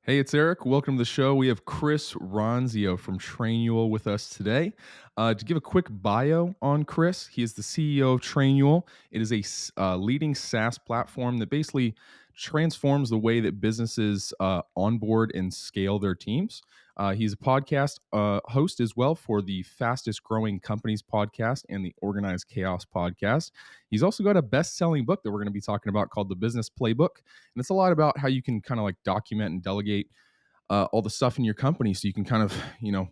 Hey, it's Eric. Welcome to the show. We have Chris Ronzio from Trainual with us today. To give a quick bio on Chris, he is the CEO of Trainual. It is a leading SaaS platform that basically transforms the way that businesses onboard and scale their teams. He's a podcast host as well for the Fastest Growing Companies podcast and the Organized Chaos podcast. He's also got a best selling book that we're going to be talking about called The Business Playbook. And it's a lot about how you can kind of like document and delegate all the stuff in your company so you can kind of,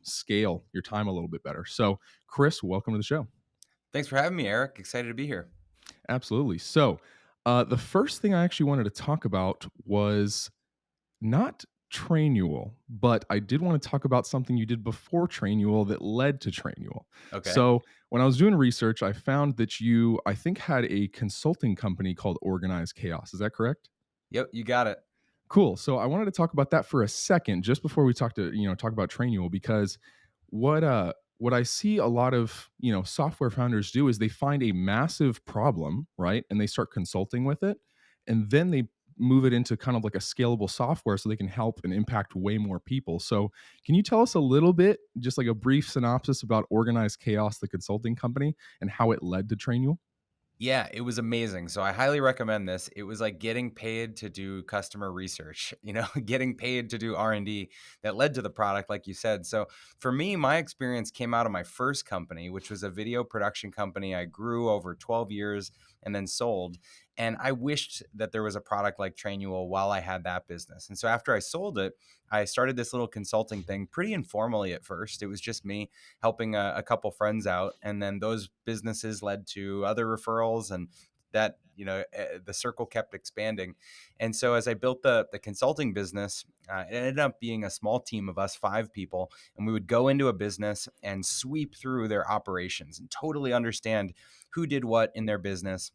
scale your time a little bit better. So, Chris, welcome to the show. Thanks for having me, Eric. Excited to be here. Absolutely. So, the first thing I actually wanted to talk about was not Trainual, but I did want to talk about something you did before Trainual that led to Trainual. Okay. So, when I was doing research, I found that you, I think, had a consulting company called Organized Chaos. Is that correct? Yep, you got it. Cool. So I wanted to talk about that for a second, just before we talk about Trainual, because what I see a lot of software founders do is they find a massive problem, right, and they start consulting with it, and then they move it into kind of like a scalable software so they can help and impact way more people. So can you tell us a little bit, just like a brief synopsis about Organized Chaos, the consulting company, and how it led to Trainual? Yeah, it was amazing. So I highly recommend this. It was like getting paid to do customer research, getting paid to do R&D that led to the product like you said. So for me, my experience came out of my first company, which was a video production company I grew over 12 years and then sold. And I wished that there was a product like Trainual while I had that business. And so after I sold it, I started this little consulting thing pretty informally at first. It was just me helping a couple friends out, and then those businesses led to other referrals, and that the circle kept expanding. And so as I built the consulting business, it ended up being a small team of us, 5 people, and we would go into a business and sweep through their operations and totally understand who did what in their business.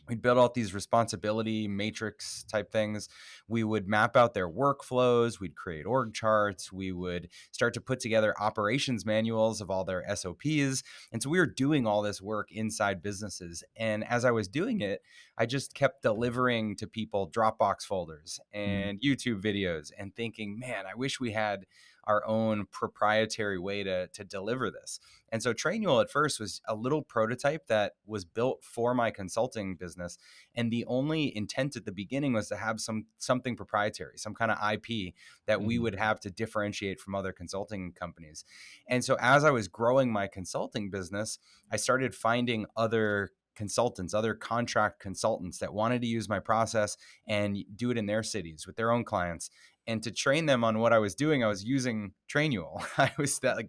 We'd build out these responsibility matrix type things. We would map out their workflows. We'd create org charts. We would start to put together operations manuals of all their SOPs. And so we were doing all this work inside businesses. And as I was doing it, I just kept delivering to people Dropbox folders Mm, and YouTube videos and thinking, man, I wish we had our own proprietary way to deliver this. And so Trainual at first was a little prototype that was built for my consulting business. And the only intent at the beginning was to have something proprietary, some kind of IP that we mhm, would have to differentiate from other consulting companies. And so as I was growing my consulting business, I started finding other consultants, other contract consultants that wanted to use my process and do it in their cities with their own clients. And to train them on what I was doing, I was using Trainual.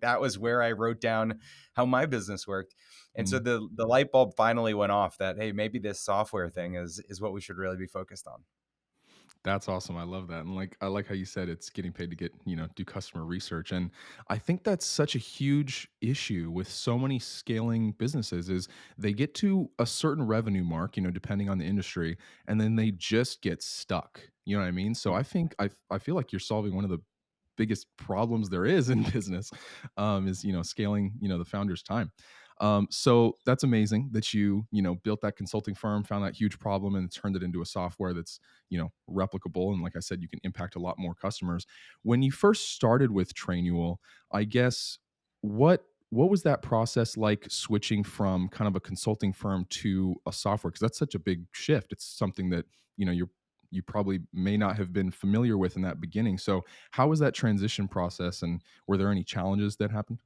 That was where I wrote down how my business worked. And so mm. the light bulb finally went off that, hey, maybe this software thing is what we should really be focused on. That's awesome. I love that. And like I like how you said it's getting paid to get, do customer research. And I think that's such a huge issue with so many scaling businesses is they get to a certain revenue mark, depending on the industry, and then they just get stuck. You know what I mean? So I feel like you're solving one of the biggest problems there is in business is scaling the founder's time. So that's amazing that you built that consulting firm, found that huge problem, and turned it into a software that's replicable, and like I said, you can impact a lot more customers. When you first started with Trainual, I guess what was that process like, switching from kind of a consulting firm to a software, because that's such a big shift. It's something that you probably may not have been familiar with in that beginning. So how was that transition process, and were there any challenges that happened?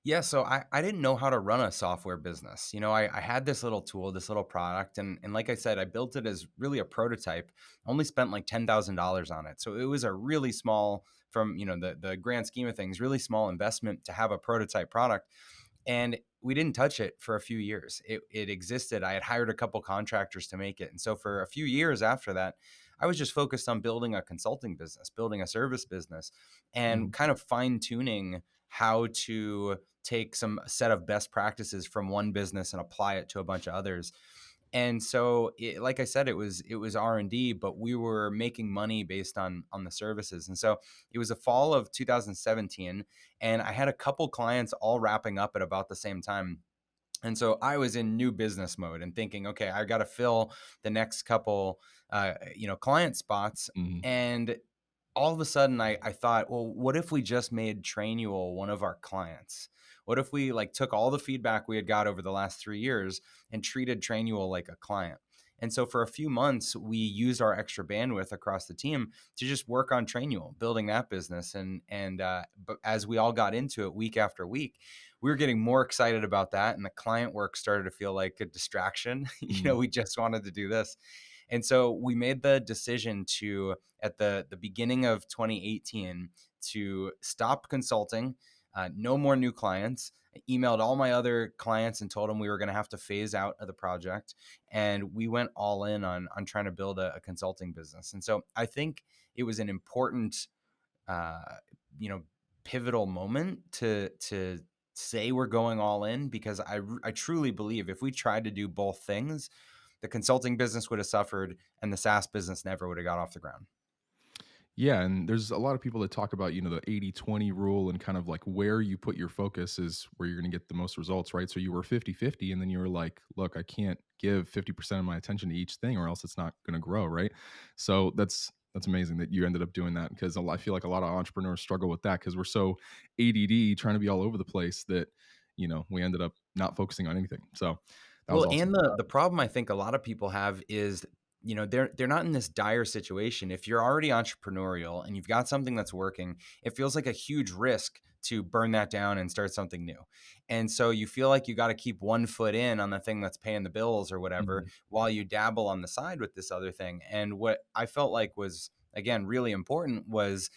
Yeah, so I didn't know how to run a software business. I had this little tool, this little product, and like I said, I built it as really a prototype. I only spent like $10,000 on it. So it was a really small, from the grand scheme of things, really small investment to have a prototype product. And we didn't touch it for a few years. It existed. I had hired a couple contractors to make it. And so for a few years after that, I was just focused on building a consulting business, building a service business, and Mhm. kind of fine tuning how to take some set of best practices from one business and apply it to a bunch of others. And so like I said, it was R&D, but we were making money based on the services. And so it was the fall of 2017, and I had a couple clients all wrapping up at about the same time. And so I was in new business mode and thinking, okay, I got to fill the next couple client spots. Mhm. And all of a sudden I thought, well, what if we just made Trainual one of our clients? What if we like took all the feedback we had got over the last 3 years and treated Trainual like a client? And so for a few months, we used our extra bandwidth across the team to just work on Trainual, building that business. But as we all got into it week after week, we were getting more excited about that, and the client work started to feel like a distraction. Mm, We just wanted to do this, and so we made the decision to, at the beginning of 2018, to stop consulting, no more new clients. I emailed all my other clients and told them we were going to have to phase out of the project, and we went all in on trying to build a consulting business. And so I think it was an important, uh, you know, pivotal moment to say we're going all in, because I truly believe if we tried to do both things, the consulting business would have suffered and the SaaS business never would have got off the ground. yeah, and there's a lot of people that talk about, the 80-20 rule and kind of like where you put your focus is where you're going to get the most results, right? So you were 50-50, and then you were like, look, I can't give 50% of my attention to each thing or else it's not going to grow, right? So that's amazing that you ended up doing that, because I feel like a lot of entrepreneurs struggle with that because we're so ADD trying to be all over the place that, we ended up not focusing on anything. So that was Well, awesome. and the problem I think a lot of people have is, they're not in this dire situation. If you're already entrepreneurial and you've got something that's working, it feels like a huge risk to burn that down and start something new. And so you feel like you got to keep one foot in on the thing that's paying the bills or whatever Mhm. while you dabble on the side with this other thing. And what I felt like was, again, really important was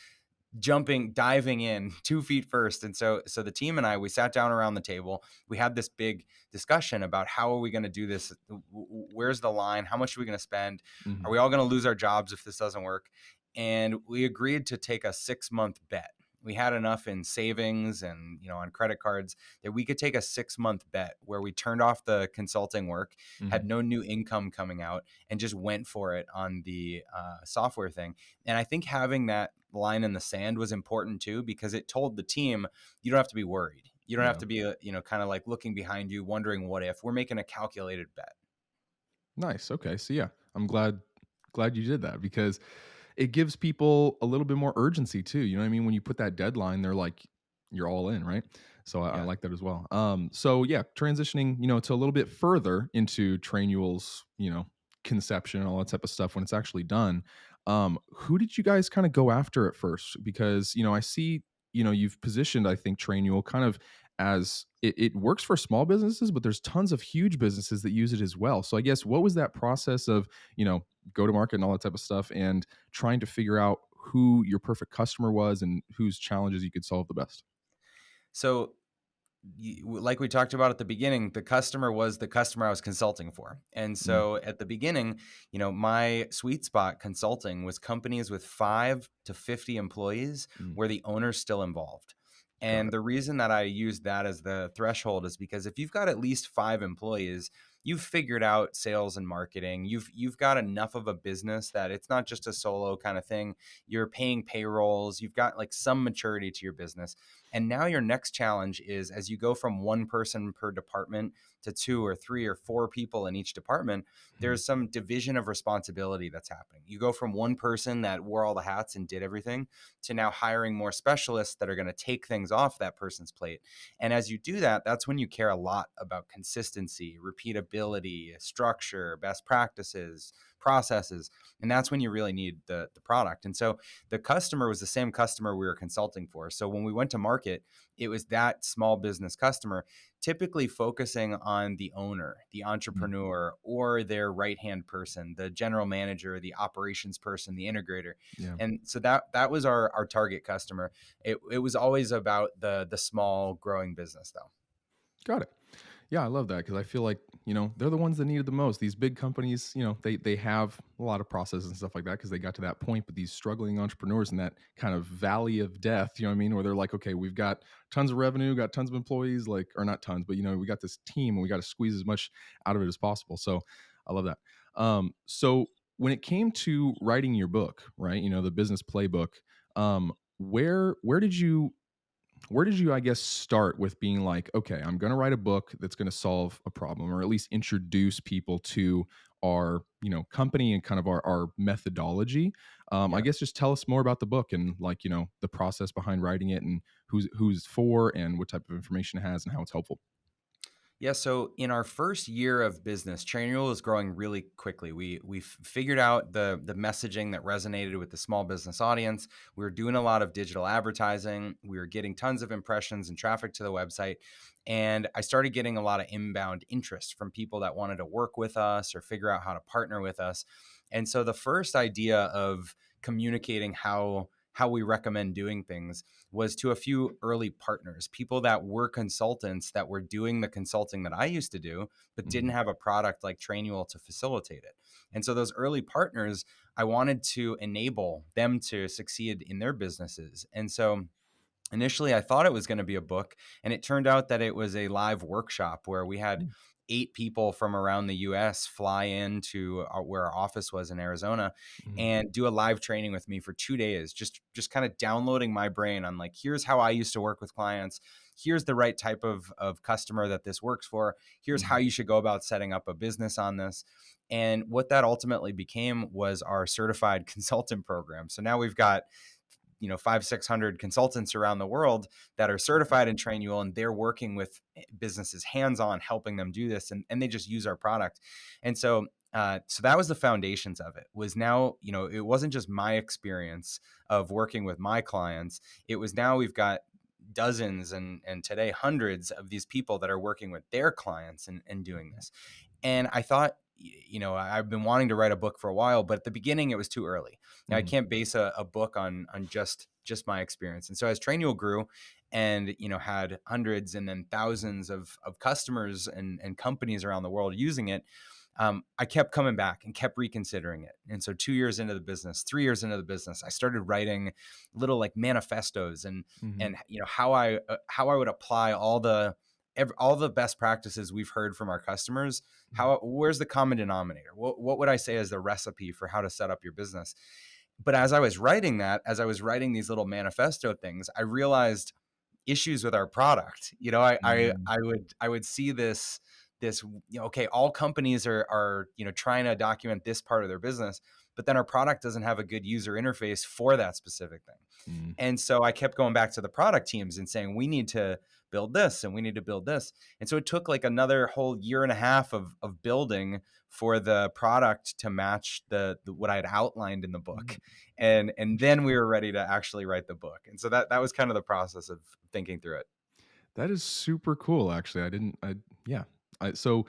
diving in 2 feet first. And so the team and I, we sat down around the table. We had this big discussion about how are we going to do this? Where's the line? How much are we going to spend? Are Mhm. we all going to lose our jobs if this doesn't work? And we agreed to take a 6 month bet. We had enough in savings and on credit cards that we could take a 6 month bet where we turned off the consulting work, had Mhm. no new income coming out, and just went for it on the software thing. And I think having that line in the sand was important too, because it told the team, you don't have to be worried. You don't have Yeah. to be, kind of like looking behind you, wondering what if. We're making a calculated bet. Nice. Okay. So yeah, I'm glad you did that, because it gives people a little bit more urgency too. You know what I mean? When you put that deadline, they're like, you're all in, right? So I Yeah. like that as well. So yeah, transitioning, to a little bit further into Trainual's, conception and all that type of stuff when it's actually done. Who did you guys kind of go after at first? Because, I see, you've positioned, I think, Trainual kind of as it works for small businesses, but there's tons of huge businesses that use it as well. So I guess what was that process of, go to market and all that type of stuff, and trying to figure out who your perfect customer was and whose challenges you could solve the best? So like we talked about at the beginning, the customer was the customer I was consulting for. And Mm, so at the beginning, my sweet spot consulting was companies with 5 to 50 employees mm, where the owner's still involved. got And it. the reason that I used that as the threshold is because if you've got at least 5 employees, you've figured out sales and marketing. You've got enough of a business that it's not just a solo kind of thing. You're paying payrolls. You've got like some maturity to your business. And now your next challenge is, as you go from one person per department to 2 or 3 or 4 people in each department, Mhm. there's some division of responsibility that's happening. You go from one person that wore all the hats and did everything to now hiring more specialists that are going to take things off that person's plate. And as you do that, that's when you care a lot about consistency, repeatability, structure, best practices, processes. And that's when you really need the product. And so the customer was the same customer we were consulting for. So when we went to market, it was that small business customer, typically focusing on the owner, the Mm, entrepreneur, or their right hand person, the general manager, the operations person, the integrator. yeah. And so that was our target customer. It was always about the small growing business though. Got it. Yeah, I love that, because I feel like, they're the ones that need it the most. These big companies, they have a lot of processes and stuff like that because they got to that point. But these struggling entrepreneurs in that kind of valley of death, you know what I mean, where they're like, okay, we've got tons of revenue, got tons of employees, like, or not tons, but we got this team and we got to squeeze as much out of it as possible. So I love that. So when it came to writing your book, right, the business playbook, where did you I guess, start with being like, okay, I'm going to write a book that's going to solve a problem, or at least introduce people to our company and kind of our methodology. I Yeah. guess just tell us more about the book and like the process behind writing it and who's for and what type of information it has and how it's helpful. Yeah, so in our first year of business, Trainual is growing really quickly. We figured out the messaging that resonated with the small business audience. We were doing a lot of digital advertising. We were getting tons of impressions and traffic to the website, and I started getting a lot of inbound interest from people that wanted to work with us or figure out how to partner with us. And so the first idea of communicating how we recommend doing things was to a few early partners, people that were consultants that were doing the consulting that I used to do, but didn't Mhm, have a product like Trainual to facilitate it. And so those early partners, I wanted to enable them to succeed in their businesses. And so initially I thought it was going to be a book, and it turned out that it was a live workshop where we had mm, 8 people from around the US fly in to where our office was in Arizona mhm, and do a live training with me for 2 days, just kind of downloading my brain on like, here's how I used to work with clients. Here's the right type of customer that this works for. Here's how mhm, you should go about setting up a business on this. And what that ultimately became was our certified consultant program. So now we've got 500-600 consultants around the world that are certified in Trainual, and they're working with businesses hands on, helping them do this, and they just use our product. And so that was the foundations of it. Was now, it wasn't just my experience of working with my clients. It was now we've got dozens and today hundreds of these people that are working with their clients and doing this. And I thought, I've been wanting to write a book for a while, but at the beginning it was too early. Now, I mhm, can't base a book on just my experience. And so as Trainual grew and had hundreds and then thousands of customers and companies around the world using it, I kept coming back and kept reconsidering it. And so 2 years into the business, 3 years into the business, I started writing little like manifestos mhm, and how I would apply all the best practices we've heard from our customers. mhm, Where's the common denominator? What would I say is the recipe for how to set up your business? But as I was writing that, as I was writing these little manifesto things, I realized issues with our product. mhm, I would see this okay, all companies are trying to document this part of their business, but then our product doesn't have a good user interface for that specific thing. mhm. And so I kept going back to the product teams and saying, we need to build this and we need to build this. And so it took like another whole year and a half of building for the product to match the what I had outlined in the book. Mm, And then we interesting. were ready to actually write the book. And so that was kind of the process of thinking through it. That is super cool, actually. I didn't. I Yeah. So,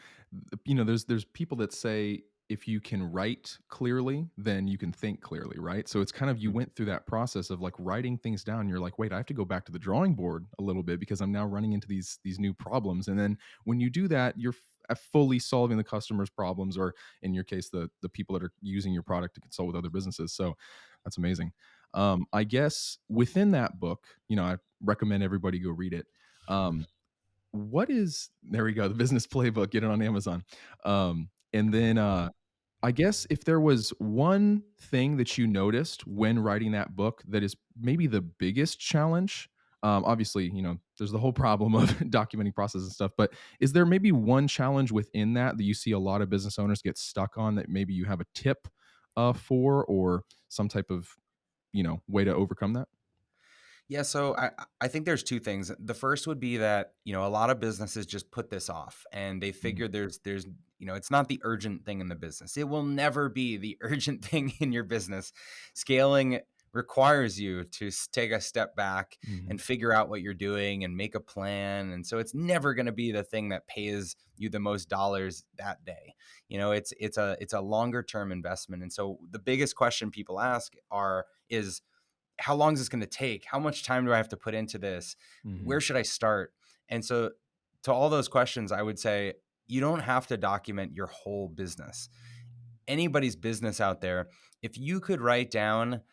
there's people that say if you can write clearly, then you can think clearly, right? So it's kind of you Mhm. went through that process of like writing things down. You're like, wait, I have to go back to the drawing board a little bit because I'm now running into these new problems. And then when you do that, you're fully solving the customer's problems, or in your case, the people that are using your product to consult with other businesses. So that's amazing. I guess within that book, I recommend everybody go read it. um, what is there we go, the business playbook, get it on Amazon. And then, I guess if there was one thing that you noticed when writing that book that is maybe the biggest challenge, obviously, there's the whole problem of documenting process and stuff, but is there maybe one challenge within that you see a lot of business owners get stuck on that maybe you have a tip, for, or some type of, way to overcome that? Yeah, so I think there's two things. The first would be that a lot of businesses just put this off, and they Mhm, figure there's it's not the urgent thing in the business. It will never be the urgent thing in your business. Scaling requires you to take a step back mhm, and figure out what you're doing and make a plan. And so it's never going to be the thing that pays you the most dollars that day. It's a longer term investment. And so the biggest question people ask is how long is this going to take? How much time do I have to put into this? mhm, Where should I start? And so, to all those questions, I would say you don't have to document your whole business. Anybody's business out there, if you could write down,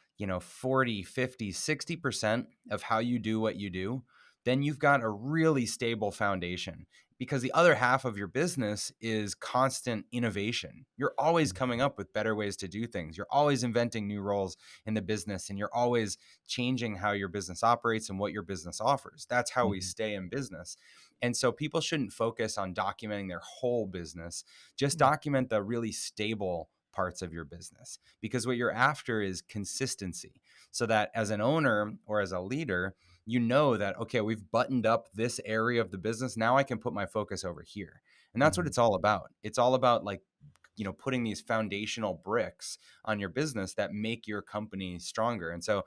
40, 50, 60% of how you do what you do, then you've got a really stable foundation. because the other half of your business is constant innovation. You're always Mhm. coming up with better ways to do things. You're always inventing new roles in the business, and you're always changing how your business operates and what your business offers. That's how we Mhm. stay in business. And so people shouldn't focus on documenting their whole business. Just Mm. document the really stable parts of your business, because what you're after is consistency, so that as an owner or as a leader, you know that, okay, we've buttoned up this area of the business. Now I can put my focus over here. And that's what Mhm. it's all about. It's all about, like, putting these foundational bricks on your business that make your company stronger. And so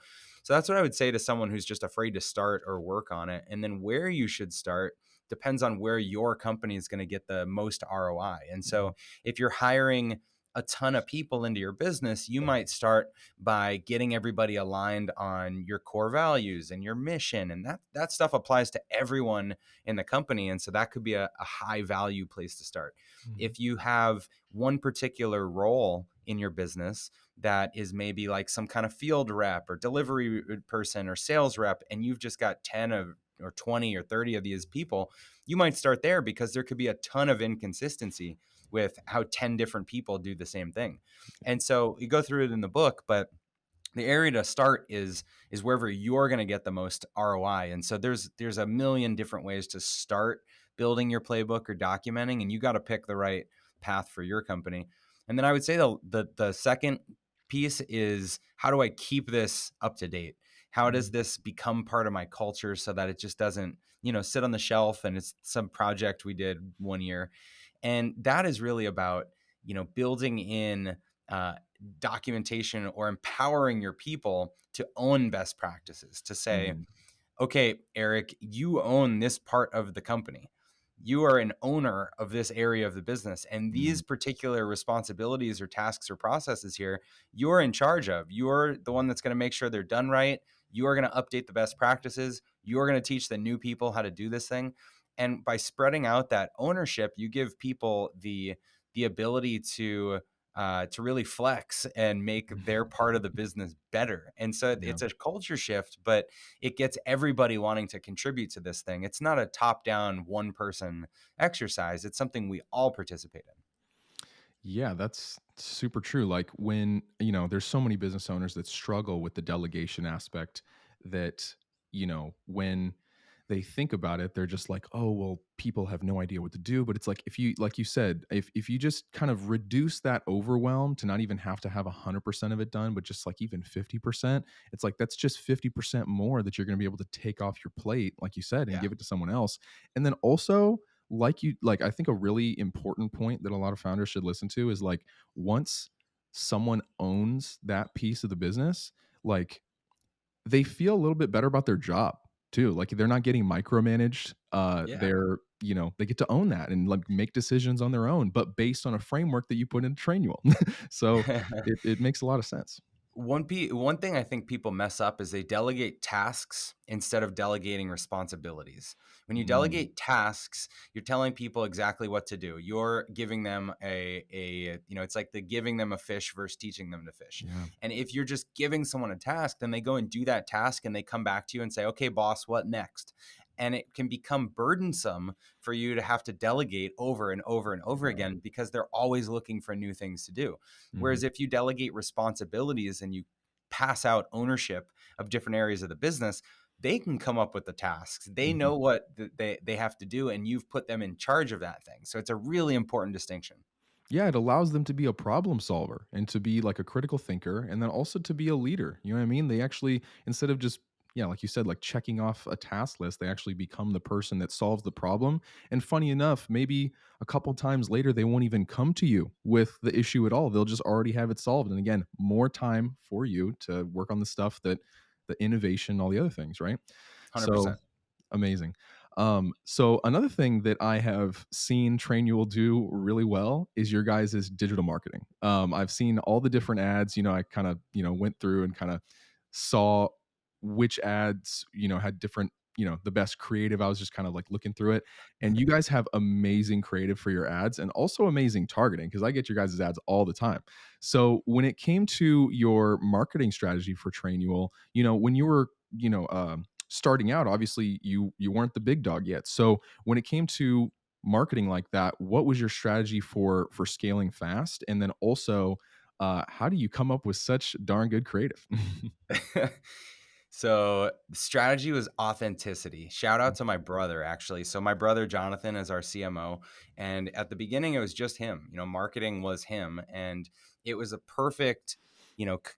that's what I would say to someone who's just afraid to start or work on it. And then where you should start depends on where your company is going to get the most ROI. And Mhm. so if you're hiring a ton of people into your business, you might start by getting everybody aligned on your core values and your mission. And that stuff applies to everyone in the company. And so that could be a high value place to start. Mhm. If you have one particular role in your business that is maybe like some kind of field rep or delivery person or sales rep, and you've just got 10 of or 20 or 30 of these people, you might start there, because there could be a ton of inconsistency with how 10 different people do the same thing. And so you go through it in the book, but the area to start is wherever you're going to get the most ROI. And so there's a million different ways to start building your playbook or documenting, and you got to pick the right path for your company. And then I would say the second piece is, how do I keep this up to date? How does Mhm. this become part of my culture so that it just doesn't, sit on the shelf and it's some project we did one year? And that is really about, building in uh, documentation or empowering your people to own best practices, to say, Mhm. okay, Eric, you own this part of the company. You are an owner of this area of the business. And Mhm. these particular responsibilities or tasks or processes here, you're in charge of. You're the one that's going to make sure they're done right. You are going to update the best practices. You are going to teach the new people how to do this thing. And by spreading out that ownership, you give people the ability to really flex and make their part of the business better. And so Yeah. it's a culture shift, but it gets everybody wanting to contribute to this thing. It's not a top down one person exercise. It's something we all participate in. Yeah, that's super true. Like when, there's so many business owners that struggle with the delegation aspect that, when they think about it, they're just like, oh, well, people have no idea what to do. But it's like, if you, like you said, if you just kind of reduce that overwhelm to not even have to have 100% of it done, but just like even 50%, it's like, that's just 50% more that you're going to be able to take off your plate, like you said, and Yeah. give it to someone else. And then also, like I think a really important point that a lot of founders should listen to is like, once someone owns that piece of the business, like they feel a little bit better about their job too. Like they're not getting micromanaged. Yeah. They get to own that and like make decisions on their own, but based on a framework that you put into Trainual. So it makes a lot of sense. One thing I think people mess up is they delegate tasks instead of delegating responsibilities. When you Mm, delegate tasks, you're telling people exactly what to do. You're giving them it's like the giving them a fish versus teaching them to fish. yeah. And if you're just giving someone a task, then they go and do that task and they come back to you and say, "Okay, boss, what next?" And it can become burdensome for you to have to delegate over and over and over Right. again, because they're always looking for new things to do. Mhm. Whereas if you delegate responsibilities and you pass out ownership of different areas of the business, they can come up with the tasks. They Mhm. know what they have to do, and you've put them in charge of that thing. So it's a really important distinction. Yeah, it allows them to be a problem solver and to be like a critical thinker and then also to be a leader. You know what I mean? They actually, instead of just, yeah, like you said, like checking off a task list, they actually become the person that solves the problem. And funny enough, maybe a couple times later, they won't even come to you with the issue at all. They'll just already have it solved. And again, more time for you to work on the stuff that the innovation, all the other things, right? So 100%. amazing. So another thing that I have seen Trainual do really well is your guys' digital marketing. I've seen all the different ads. I kind of went through and kind of saw which ads had different the best creative. I was just kind of like looking through it, and you guys have amazing creative for your ads and also amazing targeting because I get your guys' ads all the time. So when it came to your marketing strategy for Trainual, when you were starting out, obviously you weren't the big dog yet. So when it came to marketing like that, what was your strategy for scaling fast? And then also, how do you come up with such darn good creative? So, the strategy was authenticity. Shout out to my brother, actually. So, my brother Jonathan is our CMO. And at the beginning, it was just him. Marketing was him. And it was a perfect,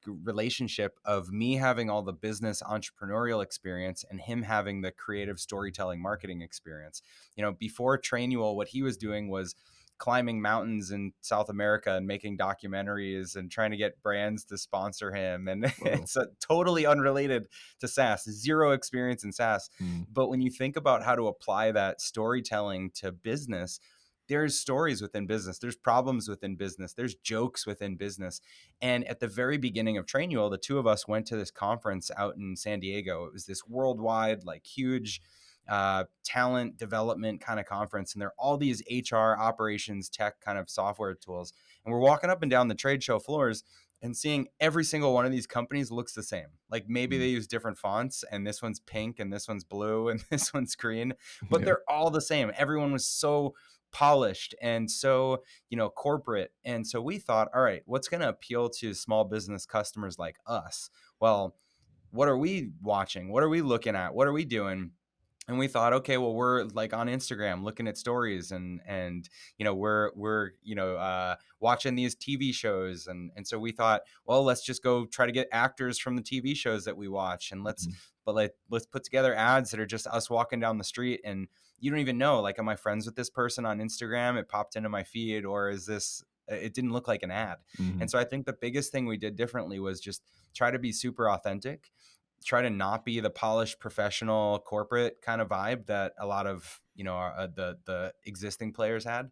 relationship of me having all the business entrepreneurial experience and him having the creative storytelling marketing experience. Before Trainual, what he was doing was climbing mountains in South America and making documentaries and trying to get brands to sponsor him. And Whoa. it's totally unrelated to SaaS, zero experience in SaaS. Mm, But when you think about how to apply that storytelling to business, there's stories within business, there's problems within business, there's jokes within business. And at the very beginning of Trainual, the two of us went to this conference out in San Diego. It was this worldwide, like huge talent development kind of conference. And there are all these HR operations tech kind of software tools. And we're walking up and down the trade show floors and seeing every single one of these companies looks the same. Like maybe mm. they use different fonts and this one's pink and this one's blue and this one's green, but Yeah. they're all the same. Everyone was so polished and so, corporate. And so we thought, all right, what's going to appeal to small business customers like us? Well, what are we watching? What are we looking at? What are we doing? And we thought, okay, well, we're like on Instagram looking at stories, and we're watching these TV shows, and so we thought, well, let's just go try to get actors from the TV shows that we watch, and let's Mhm, but like let's put together ads that are just us walking down the street, and you don't even know, like, am I friends with this person on Instagram? It popped into my feed, or is this? It didn't look like an ad. mhm, And so I think the biggest thing we did differently was just try to be super authentic, try to not be the polished professional corporate kind of vibe that a lot of the existing players had,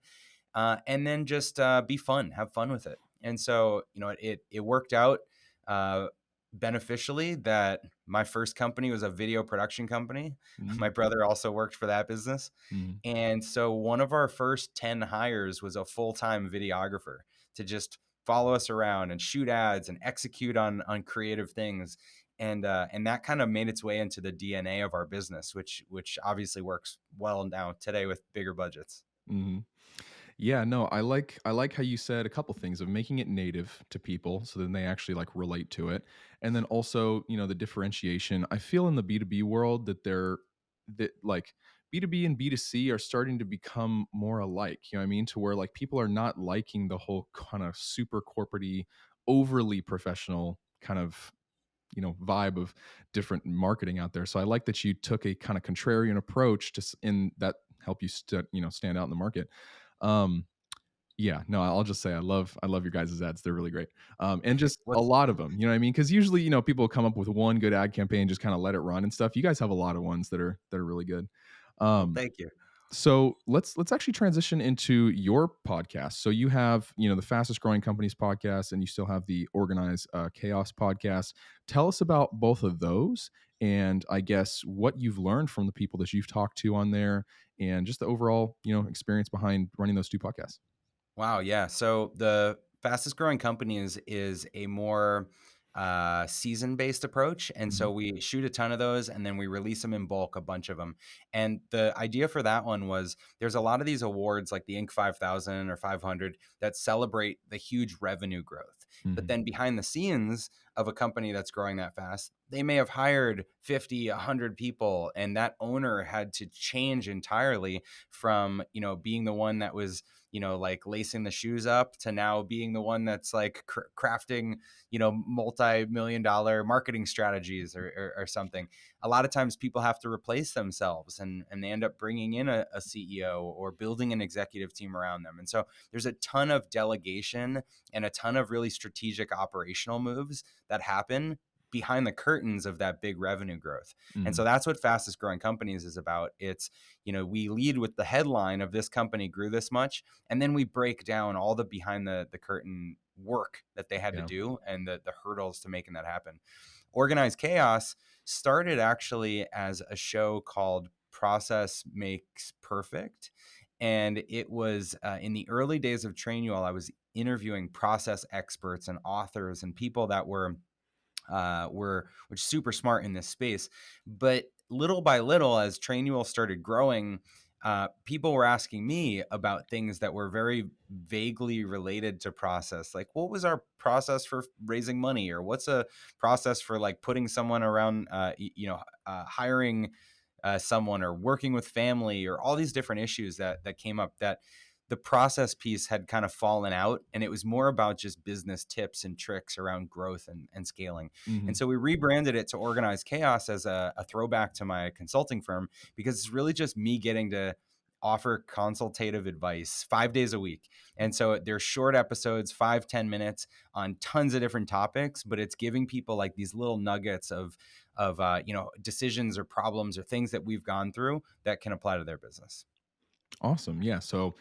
and then just be fun, have fun with it. And so it worked out uh, beneficially that my first company was a video production company. My mm, brother also worked for that business, mhm, and so one of our first 10 hires was a full-time videographer to just follow us around and shoot ads and execute on creative things. And that kind of made its way into the DNA of our business, which obviously works well now today with bigger budgets. mhm. Yeah, no, I like how you said a couple things of making it native to people so then they actually like relate to it. And then also, the differentiation. I feel in the B2B world that like B2B and B2C are starting to become more alike, you know what I mean? To where like people are not liking the whole kind of super corporate overly professional kind of vibe of different marketing out there. So I like that you took a kind of contrarian approach in that help you stand out in the market. um yeah, no, I'll just say I love your guys' ads. They're really great. And just a What's lot of them, you know what I mean? Because usually, people come up with one good ad campaign, just kind of let it run and stuff. You guys have a lot of ones that are really good. Well, Um, thank you. so let's actually transition into your podcast. So you have the fastest growing companies podcast, and you still have the organized chaos podcast. Tell us about both of those, and I guess what you've learned from the people that you've talked to on there, and just the overall experience behind running those two podcasts. Wow, yeah. So the fastest growing company is a more season based approach, and Mhm, so we shoot a ton of those, and then we release them in bulk, a bunch of them. And the idea for that one was there's a lot of these awards like the Inc. 5000 or 500 that celebrate the huge revenue growth, but mhm, then behind the scenes of a company that's growing that fast, they may have hired 50, 100 people, and that owner had to change entirely from being the one that was like lacing the shoes up to now being the one that's like crafting, multi-million dollar marketing strategies, or something. A lot of times people have to replace themselves, and they end up bringing in a CEO or building an executive team around them. And so there's a ton of delegation and a ton of really strategic operational moves that happen behind the curtains of that big revenue growth. And mhm. so that's what fastest growing companies is about. It's, we lead with the headline of this company grew this much, and then we break down all the behind the curtain work that they had to Yeah. do and the hurdles to making that happen. Organized Chaos started actually as a show called Process Makes Perfect. And it was in the early days of Trainual, I was interviewing process experts and authors and people that were super smart in this space. But little by little, as Trainual started growing, people were asking me about things that were very vaguely related to process. Like, what was our process for raising money, or what's a process for like putting someone around, hiring someone, or working with family, or all these different issues that came up, that the process piece had kind of fallen out, and it was more about just business tips and tricks around growth and scaling. And Mhm. so we rebranded it to Organized Chaos as a throwback to my consulting firm, because it's really just me getting to offer consultative advice 5 days a week. And so they're short episodes, 5-10 minutes, on tons of different topics, but it's giving people like these little nuggets of decisions or problems or things that we've gone through that can apply to their business. Awesome. Yeah. So,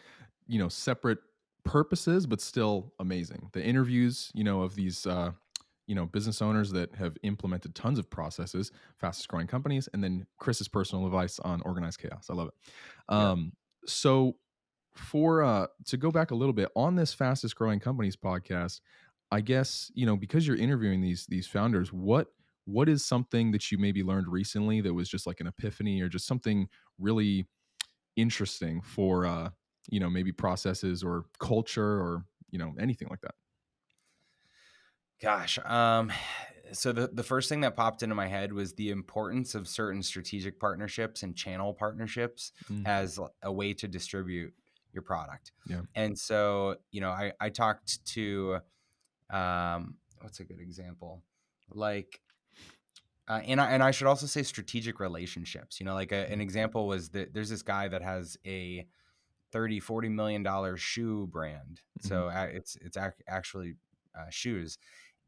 separate purposes, but still amazing. The interviews, of these, business owners that have implemented tons of processes, fastest growing companies, and then Chris's personal advice on organized chaos. I love it. Yeah. So for to go back a little bit on this fastest growing companies podcast, I guess, because you're interviewing these founders, what is something that you maybe learned recently that was just like an epiphany or just something really interesting for maybe processes or culture or anything like that? Gosh. So the first thing that popped into my head was the importance of certain strategic partnerships and channel partnerships Mm, as a way to distribute your product. yeah. And so, I talked to, what's a good example? Like, and I should also say strategic relationships. Like an Mm, example was that there's this guy that has a 30-40 million dollar shoe brand. mhm, So actually shoes.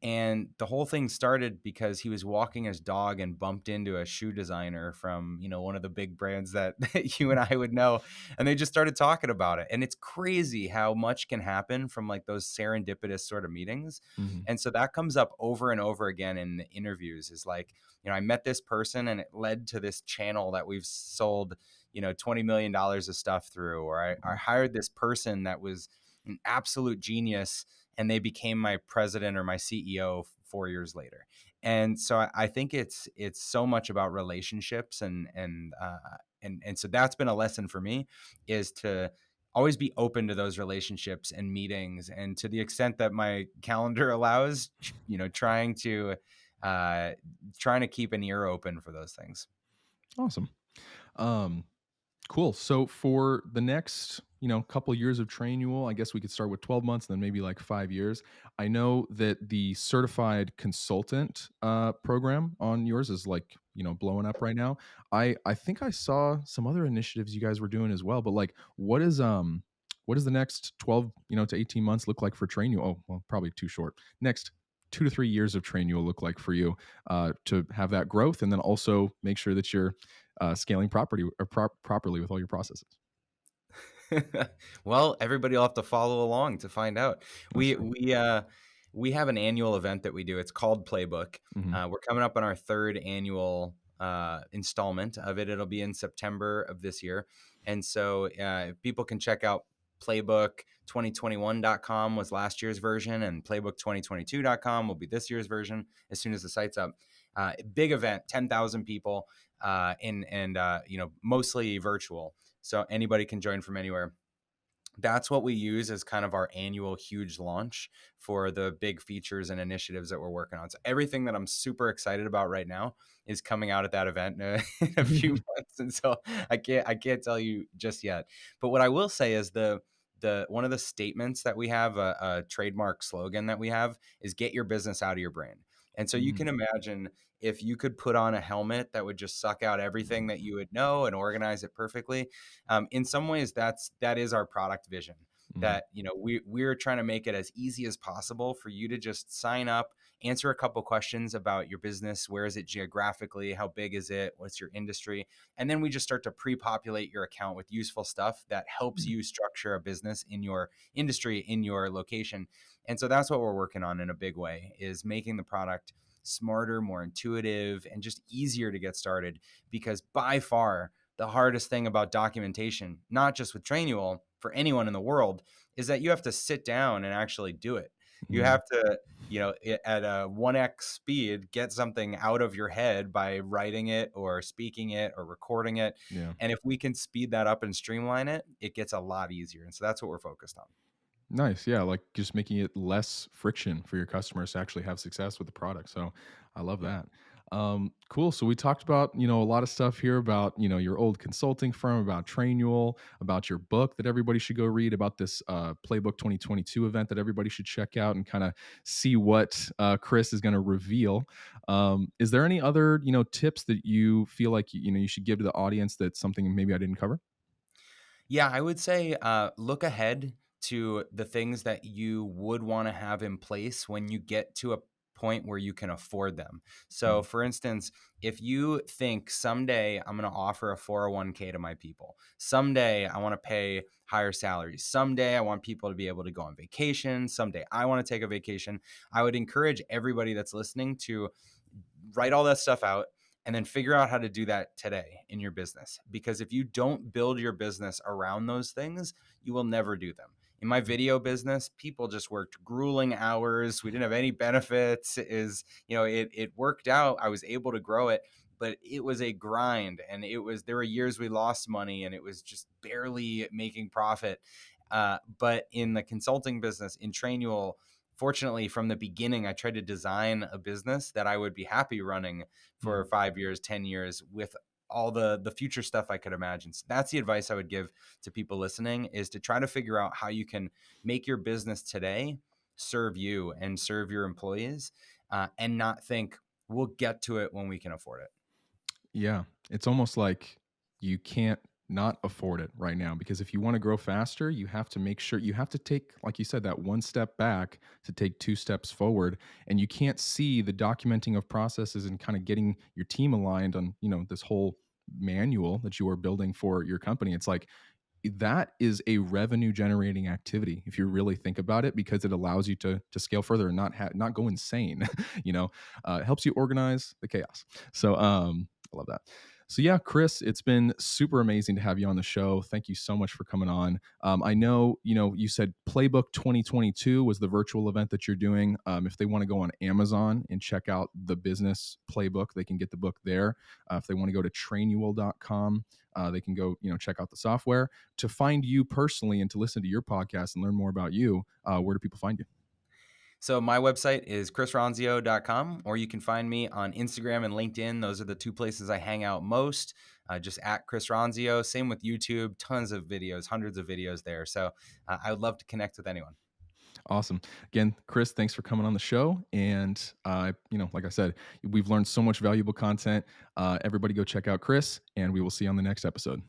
And the whole thing started because he was walking his dog and bumped into a shoe designer from, one of the big brands that, that you and I would know. And they just started talking about it. And it's crazy how much can happen from like those serendipitous sort of meetings. mhm, And so that comes up over and over again in the interviews, is like, I met this person and it led to this channel that we've sold, $20 million of stuff through, or I mhm, hired this person that was an absolute genius and they became my president or my CEO 4 years later. And so I think it's so much about relationships, and so that's been a lesson for me, is to always be open to those relationships and meetings, and to the extent that my calendar allows, uh, trying to keep an ear open for those things. awesome. um Cool. So for the next, couple years of Trainual, I guess we could start with 12 months, and then maybe like 5 years. I know that the certified consultant program on yours is like, blowing up right now. I think I saw some other initiatives you guys were doing as well, but like what does the next 12, to 18 months look like for Trainual? Oh, well, probably too short. Next 2 to 3 years of Trainual look like for you to have that growth and then also make sure that you're scaling property or properly with all your processes. Well, everybody will have to follow along to find out. That's We true. we uh we have an annual event that we do. It's called Playbook. Hmm. We're coming up on our third annual installment of it. It'll be in September of this year, and so people can check out playbook2021.com was last year's version, and playbook2022.com will be this year's version as soon as the site's up. Big event, 10,000 people, and mostly virtual, so anybody can join from anywhere. That's what we use as kind of our annual huge launch for the big features and initiatives that we're working on. So everything that I'm super excited about right now is coming out at that event in a, in a few months, and so I can't tell you just yet. But what I will say is the one of the statements that we have, a trademark slogan that we have, is get your business out of your brain. And so you Mm, can imagine if you could put on a helmet that would just suck out everything that you would know and organize it perfectly. In some ways, that is our product vision. mm, That we're trying to make it as easy as possible for you to just sign up, answer a couple questions about your business. Where is it geographically? How big is it? What's your industry? And then we just start to pre-populate your account with useful stuff that helps mm, you structure a business in your industry, in your location. And so that's what we're working on in a big way, is making the product smarter, more intuitive, and just easier to get started. Because by far, the hardest thing about documentation, not just with Trainual, for anyone in the world, is that you have to sit down and actually do it. You Mm, have to, at a 1x speed, get something out of your head by writing it or speaking it or recording it. yeah. And if we can speed that up and streamline it, it gets a lot easier. And so that's what we're focused on. Nice. Yeah, like just making it less friction for your customers to actually have success with the product. So I love Yep. that. Cool. So we talked about, a lot of stuff here about, your old consulting firm, about Trainual, about your book that everybody should go read, about this Playbook 2022 event that everybody should check out and kind of see what Chris is going to reveal. Is there any other, tips that you feel like, you should give to the audience that's something maybe I didn't cover? Yeah, I would say look ahead to the things that you would want to have in place when you get to a point where you can afford them. So, Mm, for instance, if you think someday I'm going to offer a 401k to my people, someday I want to pay higher salaries, someday I want people to be able to go on vacation, someday I want to take a vacation, I would encourage everybody that's listening to write all that stuff out and then figure out how to do that today in your business. Because if you don't build your business around those things, you will never do them. In my video business, people just worked grueling hours. We didn't have any benefits. It worked out. I was able to grow it, but it was a grind, and there were years we lost money, and it was just barely making profit. But in the consulting business, in Trainual, fortunately, from the beginning, I tried to design a business that I would be happy running for mm. 5 years, 10 years with all the future stuff I could imagine. So that's the advice I would give to people listening, is to try to figure out how you can make your business today serve you and serve your employees, and not think we'll get to it when we can afford it. Yeah, it's almost like you can't not afford it right now because if you want to grow faster, you have to make sure you have to take, like you said, that one step back to take two steps forward. And you can't see the documenting of processes and kind of getting your team aligned on, this whole manual that you are building for your company. It's like that is a revenue generating activity if you really think about it because it allows you to scale further and not go insane. It helps you organize the chaos. So I love that. So yeah, Chris, it's been super amazing to have you on the show. Thank you so much for coming on. I know, you said Playbook 2022 was the virtual event that you're doing. If they want to go on Amazon and check out the business playbook, they can get the book there. If they want to go to trainual.com, they can go, check out the software. To find you personally and to listen to your podcast and learn more about you, where do people find you? So my website is chrisronzio.com, or you can find me on Instagram and LinkedIn. Those are the two places I hang out most. Just at Chris Ronzio. Same with YouTube. Tons of videos, hundreds of videos there. So I would love to connect with anyone. Awesome. Again, Chris, thanks for coming on the show. And, like I said, we've learned so much valuable content. Everybody go check out Chris, and we will see you on the next episode.